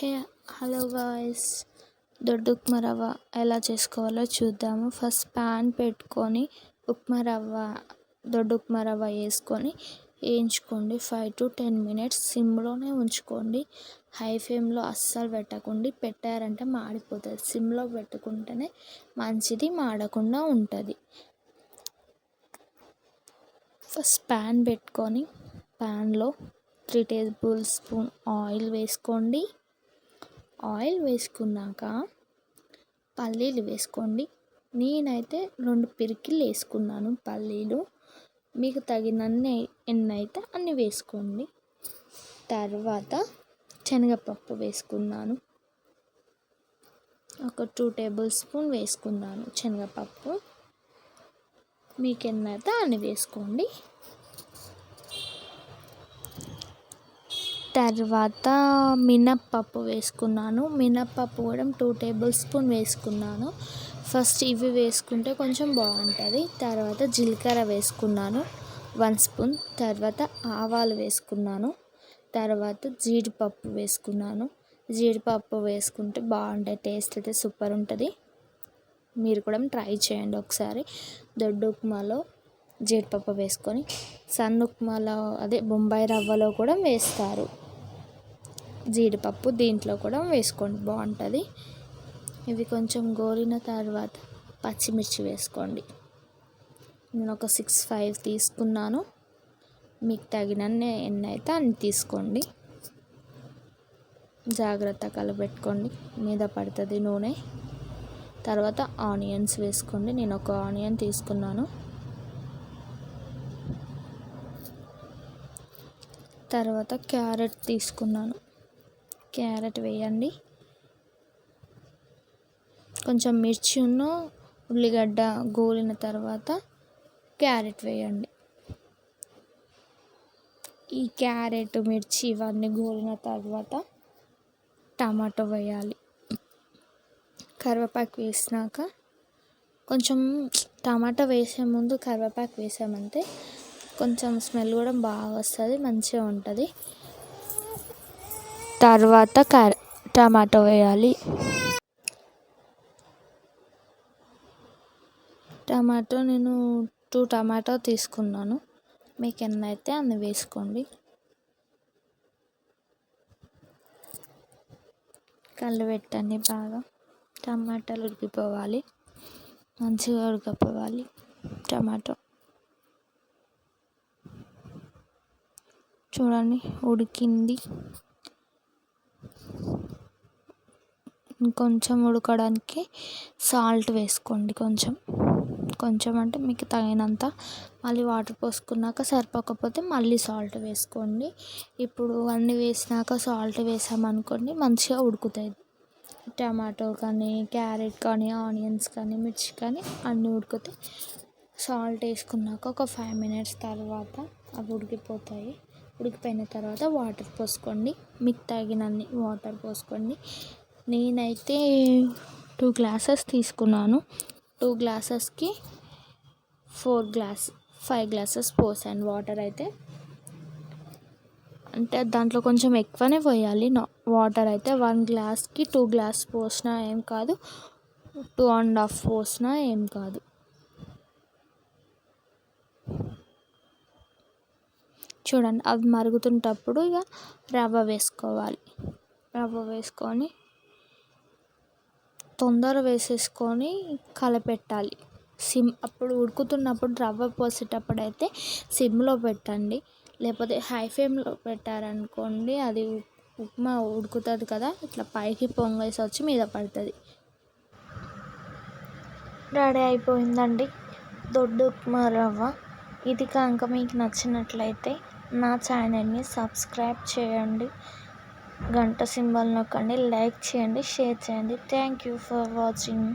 Hey hello guys, దొడ్డు ఉప్మా రవ్వ ఎలా చేసుకోవాలో చూద్దాము. ఫస్ట్ ప్యాన్ పెట్టుకొని దొడ్డు ఉప్మా రవ్వ వేసుకొని వేయించుకోండి. 5 to 10 minutes సిమ్లోనే ఉంచుకోండి. హై ఫ్లేమ్లో అస్సలు పెట్టకండి, పెట్టారంటే మాడిపోతుంది. సిమ్లో పెట్టుకుంటేనే మంచిది, మాడకుండా ఉంటుంది. ఫస్ట్ ప్యాన్ పెట్టుకొని ప్యాన్లో 3 tablespoon ఆయిల్ వేసుకోండి. ఆయిల్ వేసుకున్నాక పల్లీలు వేసుకోండి. నేనైతే 2 పిరికిళ్ళు వేసుకున్నాను పల్లీలు. మీకు తగినన్ని ఎన్ని అయితే అన్ని వేసుకోండి. తర్వాత శనగపప్పు వేసుకున్నాను. ఒక 2 tablespoon వేసుకున్నాను శనగపప్పు. మీకు ఎన్నైతే అన్ని వేసుకోండి. తర్వాత మినప్పప్పు వేసుకున్నాను. మినప్పప్పు కూడా 2 tablespoon వేసుకున్నాను. ఫస్ట్ ఇవి వేసుకుంటే కొంచెం బాగుంటుంది. తర్వాత జీలకర్ర వేసుకున్నాను 1 spoon. తర్వాత ఆవాలు వేసుకున్నాను. తర్వాత జీడిపప్పు వేసుకున్నాను. జీడిపప్పు వేసుకుంటే బాగుంటుంది, టేస్ట్ అయితే సూపర్ ఉంటుంది. మీరు కూడా ట్రై చేయండి ఒకసారి. దొడ్డు ఉప్మాలో జీడిపప్పు వేసుకొని, సన్న ఉప్మాలో బొంబాయి రవ్వలో కూడా వేస్తారు జీడిపప్పు, దీంట్లో కూడా వేసుకోండి, బాగుంటుంది. ఇవి కొంచెం గోలిన తర్వాత పచ్చిమిర్చి వేసుకోండి. నేను ఒక 6-5 తీసుకున్నాను. మీకు తగినన్ని ఎన్ని అయితే అన్ని తీసుకోండి. జాగ్రత్త కలబెట్టుకోండి, మీద పడుతుంది నూనె. తర్వాత ఆనియన్స్ వేసుకోండి. నేను ఒక ఆనియన్ తీసుకున్నాను. తర్వాత క్యారెట్ తీసుకున్నాను. క్యారెట్ వేయండి. కొంచెం మిర్చి ఉల్లిగడ్డ గోలిన తర్వాత క్యారెట్ వేయండి. ఈ క్యారెట్ మిర్చి ఇవన్నీ గోలిన తర్వాత టమాటో వేయాలి. కరివేపాకు వేసినాక కొంచెం టమాటా వేసే ముందు కరివేపాకు వేసామంటే కొంచెం స్మెల్ కూడా బాగా వస్తుంది, మంచిగా ఉంటుంది. తర్వాత టమాటో వేయాలి. నేను 2 టమాటో తీసుకున్నాను. మీకు ఎన్నైతే అన్ని వేసుకోండి. కలబెట్టండి బాగా. టమాటాలు ఉడికిపోవాలి, మంచిగా ఉడకపోవాలి టమాటో. చూడండి ఉడికింది. ఇంకొంచెం ఉడకడానికి సాల్ట్ వేసుకోండి. కొంచెం అంటే మీకు తగినంత. మళ్ళీ వాటర్ పోసుకున్నాక సరిపోకపోతే మళ్ళీ సాల్ట్ వేసుకోండి. ఇప్పుడు అన్నీ వేసినాక సాల్ట్ వేసామనుకోండి, మంచిగా ఉడుకుతాయి. టమాటో కానీ, క్యారెట్ కానీ, ఆనియన్స్ కానీ, మిర్చి కానీ అన్నీ ఉడుకుతాయి. సాల్ట్ వేసుకున్నాక ఒక 5 minutes తర్వాత అవి ఉడికిపోతాయి. ఉడికిపోయిన తర్వాత వాటర్ పోసుకోండి. మీకు తగినన్ని వాటర్ పోసుకోండి. నేనైతే 2 glasses తీసుకున్నాను. 2 glassesకి 5 glasses పోసాను వాటర్ అయితే. అంటే దాంట్లో కొంచెం ఎక్కువనే పోయాలి వాటర్ అయితే. 1 glassకి 2 glasses పోసినా ఏం కాదు, 2.5 పోసినా ఏం కాదు. చూడండి అవి మరుగుతున్నప్పుడు ఇక రవ్వ వేసుకోవాలి. రవ్వ వేసుకొని తొందర వేసేసుకొని కలపెట్టాలి. అప్పుడు ఉడుకుతున్నప్పుడు రవ్వ పోసేటప్పుడు అయితే సిమ్లో పెట్టండి. లేకపోతే హై ఫ్లేమ్లో పెట్టారనుకోండి, అది ఉప్మా ఉడుకుతుంది కదా, ఇట్లా పైకి పొంగేసి వచ్చి మీద పడుతుంది. రెడీ అయిపోయిందండి దొడ్డు ఉప్మా రవ్వ. ఇది కనుక మీకు నచ్చినట్లయితే నా ఛానల్ని సబ్స్క్రైబ్ చేయండి, గంట సింబల్ నొక్కండి, లైక్ చేయండి, షేర్ చేయండి. Thank you for watching.